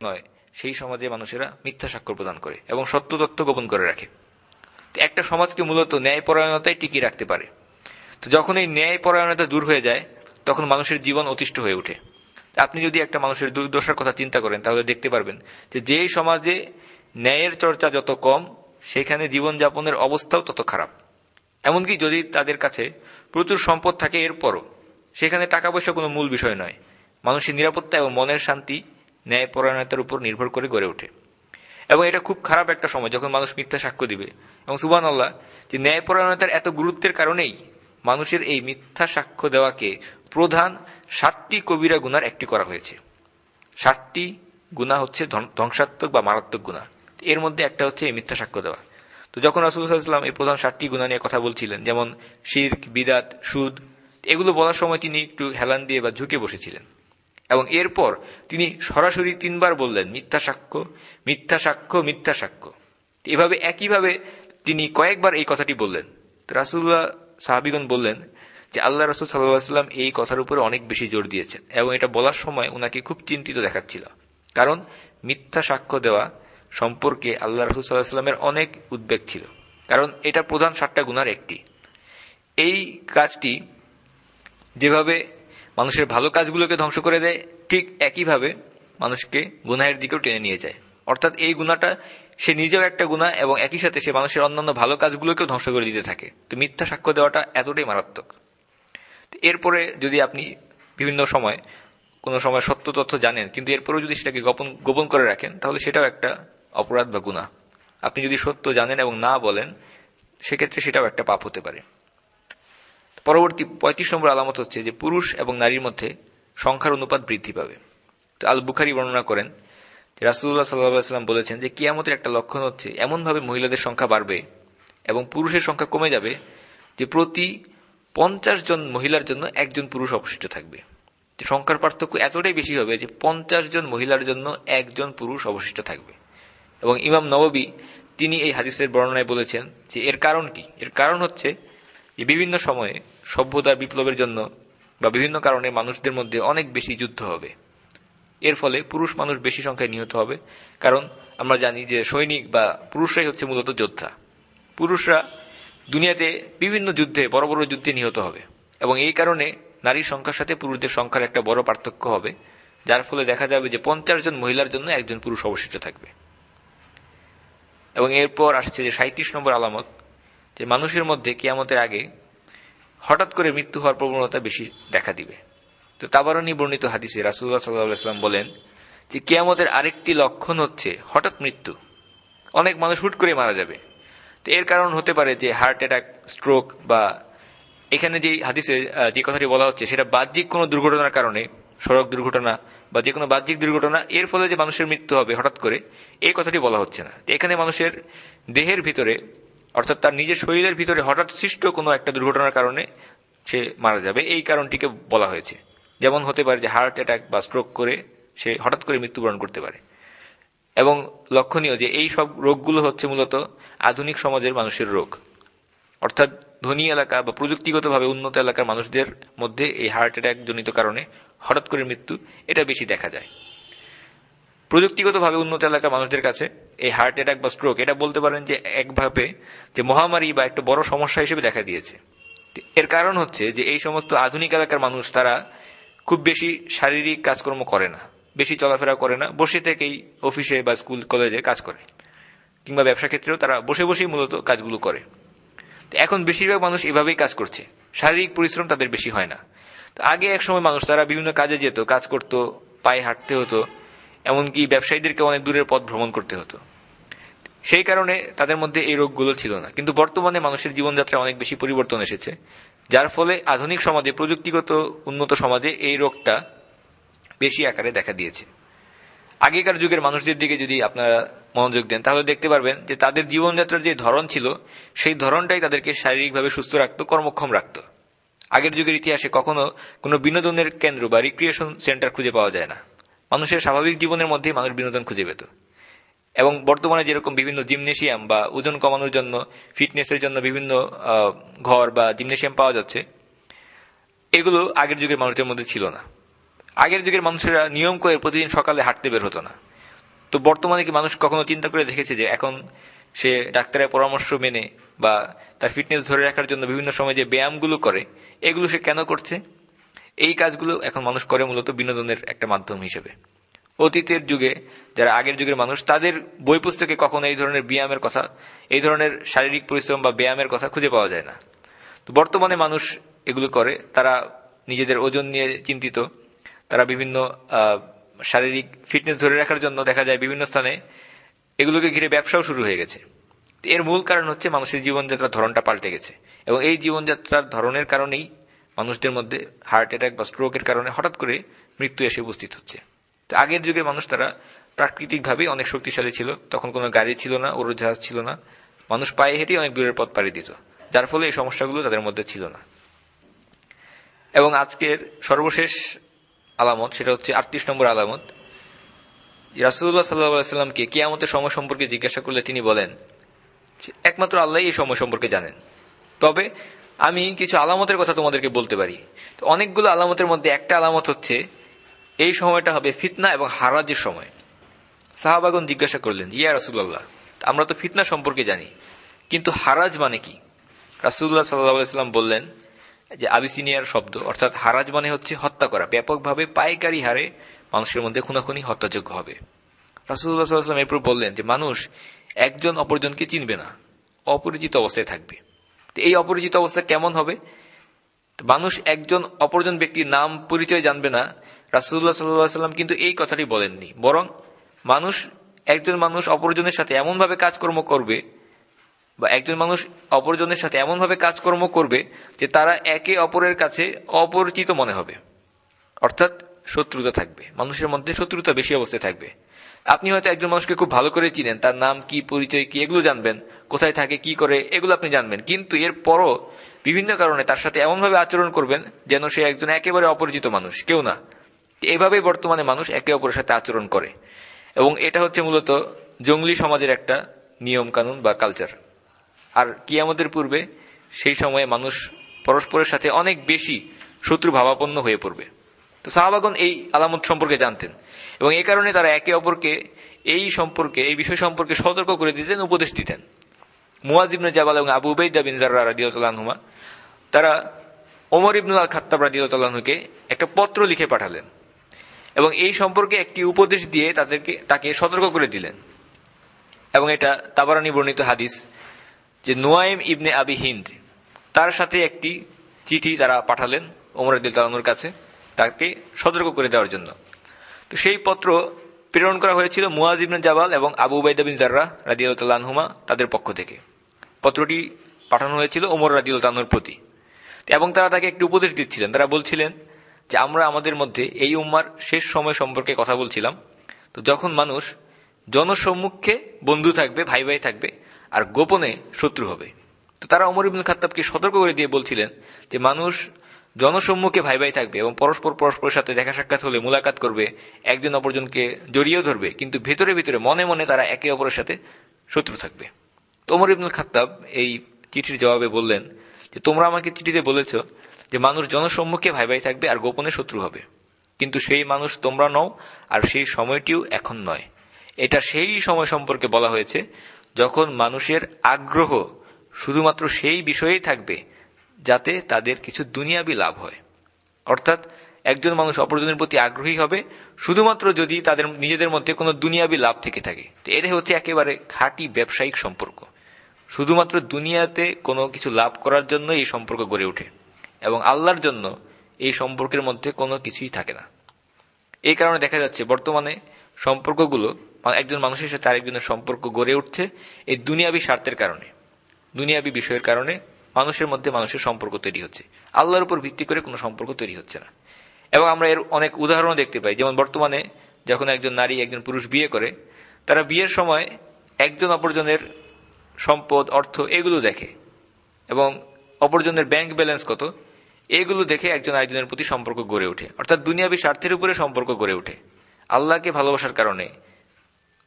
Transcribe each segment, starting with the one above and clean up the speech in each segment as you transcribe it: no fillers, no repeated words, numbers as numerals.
নয়, সেই সমাজে মানুষেরা মিথ্যা সাক্ষ্য প্রদান করে এবং সত্য তথ্য গোপন করে রাখে। একটা সমাজকে মূলত ন্যায়পরায়ণতাই টিকিয়ে রাখতে পারে। তো যখন এই ন্যায়পরায়ণতা দূর হয়ে যায়, তখন মানুষের জীবন অতিষ্ঠ হয়ে ওঠে। আপনি যদি একটা মানুষের দুর্দশার কথা চিন্তা করেন, তাহলে দেখতে পারবেন যে যেই সমাজে ন্যায়ের চর্চা যত কম, সেখানে জীবনযাপনের অবস্থাও তত খারাপ। এমনকি যদি তাদের কাছে প্রচুর সম্পদ থাকে, এরপরও সেখানে টাকা পয়সা কোনো মূল বিষয় নয়। মানুষের নিরাপত্তা এবং মনের শান্তি ন্যায়পরায়ণতার উপর নির্ভর করে গড়ে ওঠে। এবং এটা খুব খারাপ একটা সময় যখন মানুষ মিথ্যা সাক্ষ্য দিবে। এবং সুবহানাল্লাহ, যে ন্যায়পরায়ণতার এত গুরুত্বের কারণেই মানুষের এই মিথ্যা সাক্ষ্য দেওয়াকে প্রধান 7টি কবিরা গুনার একটি করা হয়েছে। 7টি গুনাহ হচ্ছে ধ্বংসাত্মক বা মারাত্মক গুনাহ। এর মধ্যে একটা হচ্ছে এই মিথ্যা সাক্ষ্য দেওয়া। তো যখন রাসূলুল্লাহ সাল্লাল্লাহু আলাইহি ওয়াসাল্লাম এই প্রধান 7টি গুনাহ নিয়ে কথা বলছিলেন, যেমন শিরক, বিদআত, সুদ, এগুলো বলার সময় তিনি একটু হেলান দিয়ে বা ঝুঁকে বসেছিলেন। এবং এরপর তিনি সরাসরি 3বার বললেন, মিথ্যা সাক্ষ্য, মিথ্যা সাক্ষ্য, মিথ্যা সাক্ষ্য। এভাবে একইভাবে তিনি কয়েকবার এই কথাটি বললেন। রাসূলুল্লাহ, সাহাবীগণ বললেন যে আল্লাহ রাসূল সাল্লাল্লাহু আলাইহি ওয়াসাল্লাম এই কথার উপরে অনেক বেশি জোর দিয়েছেন এবং এটা বলার সময় উনাকে খুব চিন্তিত দেখাচ্ছিল। কারণ মিথ্যা সাক্ষ্য দেওয়া সম্পর্কে আল্লাহ রাসূল সাল্লাল্লাহু আলাইহি ওয়াসাল্লামের অনেক উদ্বেগ ছিল, কারণ এটা প্রধান 7টা গুনার একটি। এই কাজটি যেভাবে মানুষের ভালো কাজগুলোকে ধ্বংস করে দেয়, ঠিক একইভাবে মানুষকে গুনাহের দিকেও টেনে নিয়ে যায়। অর্থাৎ এই গুনাহটা সে নিজেও একটা গুনাহ এবং একই সাথে সে মানুষের অন্যান্য ভালো কাজগুলোকেও ধ্বংস করে দিতে থাকে। তো মিথ্যা সাক্ষ্য দেওয়াটা এতটাই মারাত্মক। এরপরে যদি আপনি বিভিন্ন সময় কোনো সময় সত্য তথ্য জানেন, কিন্তু এরপরেও যদি সেটাকে গোপন করে রাখেন, তাহলে সেটাও একটা অপরাধ বা গুনাহ। আপনি যদি সত্য জানেন এবং না বলেন, সেক্ষেত্রে সেটাও একটা পাপ হতে পারে। পরবর্তী 35 নম্বর আলামত হচ্ছে যে পুরুষ এবং নারীর মধ্যে সংখ্যার অনুপাত বৃদ্ধি পাবে। তো আল বুখারী বর্ণনা করেন যে রাসূলুল্লাহ সাল্লাল্লাহু আলাইহি ওয়াসাল্লাম বলেছেন যে কিয়ামতের একটা লক্ষণ হচ্ছে এমনভাবে মহিলাদের সংখ্যা বাড়বে এবং পুরুষের সংখ্যা কমে যাবে যে প্রতি 50 জন মহিলার জন্য একজন পুরুষ অবশিষ্ট থাকবে। সংখ্যার পার্থক্য এতটাই বেশি হবে যে 50 জন মহিলার জন্য একজন পুরুষ অবশিষ্ট থাকবে। এবং ইমাম নববী তিনি এই হাদিসের বর্ণনায় বলেছেন যে এর কারণ কি? এর কারণ হচ্ছে যে বিভিন্ন সময়ে সভ্যতার বিপ্লবের জন্য বা বিভিন্ন কারণে মানুষদের মধ্যে অনেক বেশি যুদ্ধ হবে। এর ফলে পুরুষ মানুষ বেশি সংখ্যায় নিহত হবে, কারণ আমরা জানি যে সৈনিক বা পুরুষরাই হচ্ছে মূলত যোদ্ধা। পুরুষরা দুনিয়াতে বিভিন্ন যুদ্ধে, বড় বড় যুদ্ধে নিহত হবে এবং এই কারণে নারীর সংখ্যার সাথে পুরুষদের সংখ্যার একটা বড় পার্থক্য হবে, যার ফলে দেখা যাবে যে 50 জন মহিলার জন্য একজন পুরুষ অবশিষ্ট থাকবে। এবং এরপর আসছে যে 37 নম্বর আলামত, যে মানুষের মধ্যে কিয়ামতের আগে হঠাৎ করে মৃত্যু হওয়ার প্রবণতা বেশি দেখা দিবে। তো তাবারানী বর্ণিত হাদিসে রাসূলুল্লাহ সাল্লাল্লাহু আলাইহি ওয়াসাল্লাম বলেন যে কিয়ামতের আরেকটি লক্ষণ হচ্ছে হঠাৎ মৃত্যু। অনেক মানুষ হুট করে মারা যাবে। তো এর কারণ হতে পারে যে হার্ট অ্যাটাক, স্ট্রোক, বা এখানে যে হাদিসে যে কথাটি বলা হচ্ছে সেটা বাহ্যিক কোনো দুর্ঘটনার কারণে, সড়ক দুর্ঘটনা বা যে কোনো বাহ্যিক দুর্ঘটনা, এর ফলে যে মানুষের মৃত্যু হবে হঠাৎ করে, এই কথাটি বলা হচ্ছে না। এখানে মানুষের দেহের ভিতরে, অর্থাৎ তার নিজের শরীরের ভিতরে হঠাৎ সৃষ্ট কোনো একটা দুর্ঘটনার কারণে সে মারা যাবে, এই কারণটিকে বলা হয়েছে। যেমন হতে পারে যে হার্ট অ্যাটাক বা স্ট্রোক করে সে হঠাৎ করে মৃত্যুবরণ করতে পারে। এবং লক্ষণীয় যে এই সব রোগগুলো হচ্ছে মূলত আধুনিক সমাজের মানুষের রোগ, অর্থাৎ ধনী এলাকা বা প্রযুক্তিগতভাবে উন্নত এলাকার মানুষদের মধ্যে এই হার্ট অ্যাটাক জনিত কারণে হঠাৎ করে মৃত্যু এটা বেশি দেখা যায়। প্রযুক্তিগতভাবে উন্নত এলাকার মানুষদের কাছে এই হার্ট অ্যাটাক বা স্ট্রোক এটা বলতে পারেন যে একভাবে যে মহামারী বা একটা বড় সমস্যা হিসেবে দেখা দিয়েছে। এর কারণ হচ্ছে যে এই সমস্ত আধুনিক এলাকার মানুষ তারা খুব বেশি শারীরিক কাজকর্ম করে না, বেশি চলাফেরা করে না, বসে থেকেই অফিসে বা স্কুল কলেজে কাজ করে, কিংবা ব্যবসা ক্ষেত্রেও তারা বসে বসেই মূলত কাজগুলো করে। এখন বেশিরভাগ মানুষ এভাবেই কাজ করছে, শারীরিক পরিশ্রম তাদের বেশি হয় না। আগে এক সময় মানুষ তারা বিভিন্ন কাজে যেত, কাজ করত, পায়ে হাঁটতে হতো, এমনকি ব্যবসায়ীদেরকে অনেক দূরের পথ ভ্রমণ করতে হতো। সেই কারণে তাদের মধ্যে এই রোগগুলো ছিল না। কিন্তু বর্তমানে মানুষের জীবনযাত্রায় অনেক বেশি পরিবর্তন এসেছে, যার ফলে আধুনিক সমাজে, প্রযুক্তিগত উন্নত সমাজে এই রোগটা বেশি আকারে দেখা দিয়েছে। আগেকার যুগের মানুষদের দিকে যদি আপনারা মনোযোগ দেন, তাহলে দেখতে পারবেন যে তাদের জীবনযাত্রার যে ধরন ছিল, সেই ধরনটাই তাদেরকে শারীরিকভাবে সুস্থ রাখত, কর্মক্ষম রাখত। আগের যুগের ইতিহাসে কখনো কোনো বিনোদনের কেন্দ্র বা রিক্রিয়েশন সেন্টার খুঁজে পাওয়া যায় না। মানুষের স্বাভাবিক জীবনের মধ্যেই মানুষ বিনোদন খুঁজে পেত। এবং বর্তমানে যেরকম বিভিন্ন জিমনেশিয়াম বা ওজন কমানোর জন্য, ফিটনেসের জন্য বিভিন্ন ঘর বা জিমনেশিয়াম পাওয়া যাচ্ছে, এগুলো আগের যুগের মানুষদের মধ্যে ছিল না। আগের যুগের মানুষেরা নিয়ম করে প্রতিদিন সকালে হাঁটতে বের হতো না। তো বর্তমানে কি মানুষ কখনো চিন্তা করে দেখেছে যে এখন সে ডাক্তারের পরামর্শ মেনে বা তার ফিটনেস ধরে রাখার জন্য বিভিন্ন সময় যে ব্যায়ামগুলো করে, এগুলো সে কেন করছে? এই কাজগুলো এখন মানুষ করে মূলত বিনোদনের একটা মাধ্যম হিসেবে। অতীতের যুগে যারা আগের যুগের মানুষ, তাদের বই পুস্তকে কখনো এই ধরনের ব্যায়ামের কথা, এই ধরনের শারীরিক পরিশ্রম বা ব্যায়ামের কথা খুঁজে পাওয়া যায় না। তো বর্তমানে মানুষ এগুলো করে, তারা নিজেদের ওজন নিয়ে চিন্তিত, তারা বিভিন্ন শারীরিক ফিটনেস ধরে রাখার জন্য দেখা যায় বিভিন্ন স্থানে এগুলোকে ঘিরে ব্যবসাও শুরু হয়ে গেছে। এর মূল কারণ হচ্ছে মানুষের জীবনযাত্রার ধরনটা পাল্টে গেছে, এবং এই জীবনযাত্রার ধরনের কারণেই মানুষদের মধ্যে হার্ট অ্যাটাক বা স্ট্রোকের কারণে হঠাৎ করে মৃত্যু এসে উপস্থিত হচ্ছে। তো আগের যুগে মানুষ তারা প্রাকৃতিকভাবে অনেক শক্তিশালী ছিল, তখন কোনো গাড়ি ছিল না, উড়োজাহাজ ছিল না, মানুষ পায়ে হেঁটেই অনেক দূরের পথ পাড়ি দিত, যার ফলে এই সমস্যাগুলো তাদের মধ্যে ছিল না। এবং আজকের সর্বশেষ আলামত, সেটা হচ্ছে 38 নম্বর আলামত। রাসূলুল্লাহ সাল্লাল্লাহু আলাইহি ওয়াসাল্লামকে কিয়ামতের সময় সম্পর্কে জিজ্ঞাসা করলে তিনি বলেন একমাত্র আল্লাহই এই সময় সম্পর্কে জানেন, তবে আমি কিছু আলামতের কথা তোমাদেরকে বলতে পারি। তো অনেকগুলো আলামতের মধ্যে একটা আলামত হচ্ছে এই সময়টা হবে ফিতনা এবং হারাজের সময়। সাহাবাগণ জিজ্ঞাসা করলেন, ইয়া রাসূলুল্লাহ, আমরা তো ফিতনা সম্পর্কে জানি, কিন্তু হারাজ মানে কি? রাসূলুল্লাহ সাল্লাল্লাহু আলাইহি ওয়াসাল্লাম বললেন যে আবিসিনিয়ার শব্দ, অর্থাৎ হারাজ মানে হচ্ছে হত্যা করা, ব্যাপকভাবে পাইকারি হারে মানুষের মধ্যে খুনাখুনি হত্যাযোগ্য হবে। রাসূলুল্লাহ সাল্লাল্লাহু আলাইহি ওয়াসাল্লাম এরপর বললেন যে মানুষ একজন অপরজনকে চিনবে না, অপরিচিত অবস্থায় থাকবে। তো এই অপরিচিত অবস্থা কেমন হবে? মানুষ একজন অপরজন ব্যক্তির নাম পরিচয় জানবে না, রাসূলুল্লাহ সাল্লাল্লাহু আলাইহি ওয়াসাল্লাম কিন্তু এই কথাটি বলেননি, বরং একজন মানুষ অপরজনের সাথে এমনভাবে কাজকর্ম করবে, বা একজন মানুষ অপরজনের সাথে এমনভাবে কাজকর্ম করবে যে তারা একে অপরের কাছে অপরিচিত মনে হবে, অর্থাৎ শত্রুতা থাকবে, মানুষের মধ্যে শত্রুতা বেশি অবস্থায় থাকবে। আপনি হয়তো একজন মানুষকে খুব ভালো করে চিনেন, তার নাম কি, পরিচয় কি, এগুলো জানবেন, কোথায় থাকে, কি করে, এগুলো আপনি জানবেন, কিন্তু এরপরও বিভিন্ন কারণে তার সাথে এমনভাবে আচরণ করবেন যেন সে একজন একেবারে অপরিচিত মানুষ, কেউ না। এভাবেই বর্তমানে মানুষ একে অপরের সাথে আচরণ করে, এবং এটা হচ্ছে মূলত জঙ্গলি সমাজের একটা নিয়ম কানুন বা কালচার। আর কিয়ামতের পূর্বে সেই সময়ে মানুষ পরস্পরের সাথে অনেক বেশি শত্রু ভাবাপন্ন হয়ে পড়বে। তো সাহাবাগণ এই আলামত সম্পর্কে জানতেন, এবং এই কারণে তারা একে অপরকে এই বিষয় সম্পর্কে সতর্ক করে দিতেন, উপদেশ দিতেন। মুয়াজ ইবনে জাবাল এবং আবু উবাইদা বিন জাররাহ রাদিয়াল্লাহু আনহুমা তারা ওমর ইবনুল খাত্তাব রাদিয়াল্লাহু আনহুকে একটা পত্র লিখে পাঠালেন, এবং এই সম্পর্কে একটি উপদেশ দিয়ে তাকে সতর্ক করে দিলেন। এবং এটা তাবারানী বর্ণিত হাদিস যে নুয়াইম ইবনে আবি হিন্দ তার সাথে একটি চিঠি তারা পাঠালেন ওমর রাদিয়াল্লাহু আনহুর কাছে, তাকে সতর্ক করে দেওয়ার জন্য। তো সেই পত্র প্রেরণ করা হয়েছিল মুয়াজ ইবনে জাবাল এবং আবু উবাইদা বিন জাররাহ রাদিয়াল্লাহু আনহুমা তাদের পক্ষ থেকে। পত্রটি পাঠানো হয়েছিল ওমর রাদিয়াল্লাহু আনহুর প্রতি, এবং তারা তাকে একটি উপদেশ দিচ্ছিলেন। তারা বলছিলেন যে আমরা আমাদের মধ্যে এই উম্মার শেষ সময় সম্পর্কে কথা বলছিলাম, তো যখন মানুষ জনসম্মুখে বন্ধু থাকবে, ভাই ভাই থাকবে, আর গোপনে শত্রু হবে। তো তারা ওমর ইবনুল খাত্তাবকে সতর্ক করে দিয়ে বলছিলেন যে মানুষ জনসম্মুখে ভাই ভাই থাকবে এবং পরস্পরের সাথে দেখা সাক্ষাৎ হলে মুলাকাত করবে, একজন অপরজনকে জড়িয়েও ধরবে, কিন্তু ভেতরে ভেতরে মনে মনে তারা একে অপরের সাথে শত্রু থাকবে। তো ওমর ইবনুল খাত্তাব এই চিঠির জবাবে বললেন যে তোমরা আমাকে চিঠিতে বলেছ যে মানুষ জনসম্মুখে ভাই ভাই থাকবে আর গোপনে শত্রু হবে, কিন্তু সেই মানুষ তোমরা নও, আর সেই সময়টিও এখন নয়। এটা সেই সময় সম্পর্কে বলা হয়েছে যখন মানুষের আগ্রহ শুধুমাত্র সেই বিষয়েই থাকবে যাতে তাদের কিছু দুনিয়াবি লাভ হয়। অর্থাৎ একজন মানুষ অপরজনের প্রতি আগ্রহী হবে শুধুমাত্র যদি তাদের নিজেদের মধ্যে কোনো দুনিয়াবি লাভ থেকে থাকে। তো এটাই হচ্ছে একেবারে খাঁটি ব্যবসায়িক সম্পর্ক। শুধুমাত্র দুনিয়াতে কোনো কিছু লাভ করার জন্য এই সম্পর্ক গড়ে ওঠে, এবং আল্লাহর জন্য এই সম্পর্কের মধ্যে কোনো কিছুই থাকে না। এই কারণে দেখা যাচ্ছে বর্তমানে সম্পর্কগুলো, একজন মানুষের সাথে আরেকজনের সম্পর্ক গড়ে উঠছে এই দুনিয়াবি স্বার্থের কারণে, দুনিয়াবি বিষয়ের কারণে মানুষের মধ্যে মানুষের সম্পর্ক তৈরি হচ্ছে, আল্লাহর উপর ভিত্তি করে কোনো সম্পর্ক তৈরি হচ্ছে না। এবং আমরা এর অনেক উদাহরণও দেখতে পাই, যেমন বর্তমানে যখন একজন নারী একজন পুরুষ বিয়ে করে, তারা বিয়ের সময় একজন অপরজনের সম্পদ, অর্থ এগুলো দেখে, এবং অপরজনের ব্যাংক ব্যালেন্স কত এগুলো দেখে একজন আরেকজনের প্রতি সম্পর্ক গড়ে ওঠে। অর্থাৎ দুনিয়াবি স্বার্থের উপরে সম্পর্ক গড়ে ওঠে, আল্লাহকে ভালোবাসার কারণে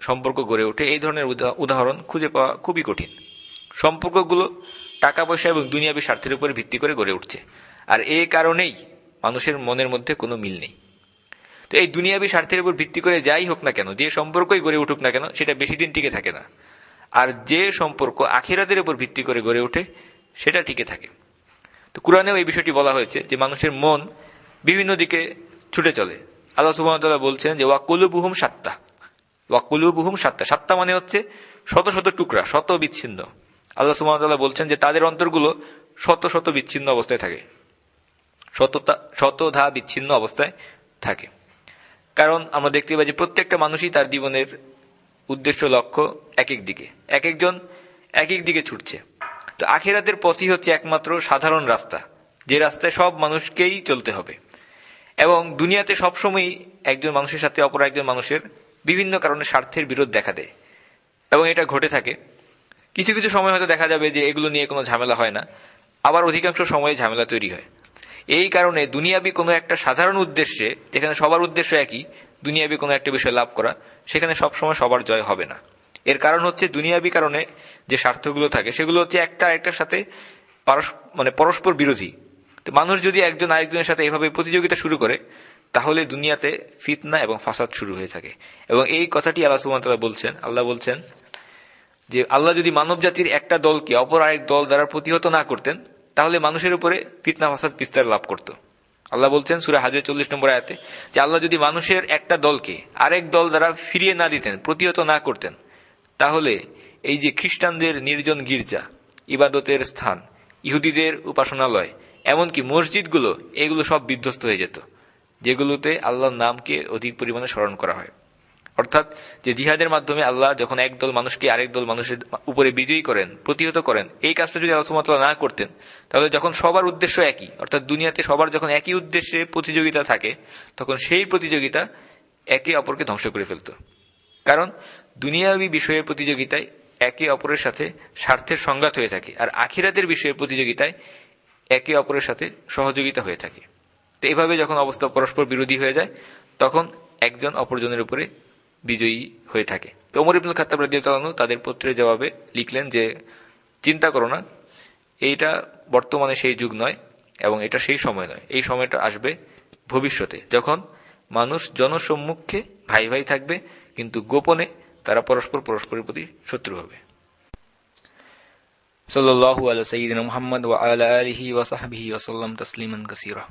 সম্পর্ক গড়ে ওঠে। এই ধরনের উদাহরণ খুঁজে পাওয়া খুবই কঠিন। সম্পর্কগুলো টাকা পয়সা এবং দুনিয়াবি স্বার্থের উপরে ভিত্তি করে গড়ে উঠছে, আর এই কারণেই মানুষের মনের মধ্যে কোনো মিল নেই। তো এই দুনিয়াবি স্বার্থের উপর ভিত্তি করে যাই হোক না কেন, যে সম্পর্কই গড়ে উঠুক না কেন, সেটা বেশি দিন টিকে থাকে না। আর যে সম্পর্ক আখিরাতের উপর ভিত্তি করে গড়ে ওঠে সেটা টিকে থাকে। তো কুরআনেও এই বিষয়টি বলা হয়েছে যে মানুষের মন বিভিন্ন দিকে ছুটে চলে। আল্লাহ সুবহানাহু ওয়া তাআলা বলছেন যে ওয়াকুলুবুহুম সাত্তা, ওয়াকুলুবুহুম সাত্তা, সাত্তা মানে হচ্ছে শত শত টুকরা, শত বিচ্ছিন্ন। আল্লাহ সুবহানাহু ওয়া তাআলা বলছেন যে তাদের অন্তরগুলো শত শত বিচ্ছিন্ন অবস্থায় থাকে, শতধা বিচ্ছিন্ন অবস্থায় থাকে। কারণ আমরা দেখতে পাই যে প্রত্যেকটা মানুষই তার জীবনের উদ্দেশ্য লক্ষ্য এক এক দিকে, এক একজন এক এক দিকে ছুটছে। তো আখিরাতের পথই হচ্ছে একমাত্র সাধারণ রাস্তা, যে রাস্তায় সব মানুষকেই চলতে হবে। এবং দুনিয়াতে সবসময়ই একজন মানুষের সাথে অপর একজন মানুষের বিভিন্ন কারণে স্বার্থের বিরোধ দেখা দেয়, এবং এটা ঘটে থাকে। কিছু কিছু সময় হয়তো দেখা যাবে যে এগুলো নিয়ে কোনো ঝামেলা হয় না, আবার অধিকাংশ সময়ে ঝামেলা তৈরি হয়। এই কারণে দুনিয়াবি কোনো একটা সাধারণ উদ্দেশ্যে, যেখানে সবার উদ্দেশ্য একই, দুনিয়াবি কোনো একটা বিষয় লাভ করা, সেখানে সবসময় সবার জয় হবে না। এর কারণ হচ্ছে দুনিয়াবি কারণে যে স্বার্থগুলো থাকে সেগুলো হচ্ছে একটা আরেকটার সাথে পরস্পর বিরোধী। তো মানুষ যদি একজন আরেকজনের সাথে এভাবে প্রতিযোগিতা শুরু করে, তাহলে দুনিয়াতে ফিতনা এবং ফাসাদ শুরু হয়ে থাকে। এবং এই কথাটি আল্লাহ সুবহানাহু ওয়া তাআলা বলছেন, আল্লাহ বলছেন যে আল্লাহ যদি মানব জাতির একটা দলকে অপর আরেক দল দ্বারা প্রতিহত না করতেন, তাহলে মানুষের উপরে ফিতনা ফাসাদ বিস্তার লাভ করত। আল্লাহ বলছেন সূরা হাজরের 40 নম্বর আয়াতে যে আল্লাহ যদি মানুষের একটা দলকে আরেক দল দ্বারা ফিরিয়ে না দিতেন, প্রতিহত না করতেন, তাহলে এই যে খ্রিস্টানদের নির্জন গির্জা, ইবাদতের স্থান, ইহুদিদের উপাসনালয়, এমনকি মসজিদগুলো, এগুলো সব বিধ্বস্ত হয়ে যেত, যেগুলোতে আল্লাহর নামকে অধিক পরিমাণে স্মরণ করা হয়। অর্থাৎ যে জিহাদের মাধ্যমে আল্লাহ যখন একদল মানুষকে আরেক দল মানুষের উপরে বিজয়ী করেন, প্রতিহত করেন, এই কাজটা যদি আল্লাহ সুবহানাহু ওয়া তাআলা না করতেন, তাহলে যখন সবার উদ্দেশ্য একই, অর্থাৎ দুনিয়াতে সবার যখন একই উদ্দেশ্যে প্রতিযোগিতা থাকে, তখন সেই প্রতিযোগিতা একে অপরকে ধ্বংস করে ফেলত। কারণ দুনিয়াবী বিষয়ের প্রতিযোগিতায় একে অপরের সাথে স্বার্থের সংঘাত হয়ে থাকে, আর আখিরাতের বিষয়ের প্রতিযোগিতায় একে অপরের সাথে সহযোগিতা হয়ে থাকে। তো এইভাবে যখন অবস্থা পরস্পর বিরোধী হয়ে যায়, তখন একজন অপরজনের উপরে বিজয়ী হয়ে থাকে। তো ওমর ইবনুল খাত্তাব রাদিয়াল্লাহু আনহু তাদের পত্রের জবাবে লিখলেন যে চিন্তা করো না, এইটা বর্তমানে সেই যুগ নয় এবং এটা সেই সময় নয়, এই সময়টা আসবে ভবিষ্যতে, যখন মানুষ জনসম্মুখে ভাই ভাই থাকবে, কিন্তু গোপনে তারা পরস্পরের প্রতি শত্রু হবে। সাল্লাল্লাহু আলা সাইয়্যিদিনা মুহাম্মদ ওয়া আলা আলিহি ওয়া সাহবিহি ওয়া সাল্লাম তাসলিমান কাসীরা।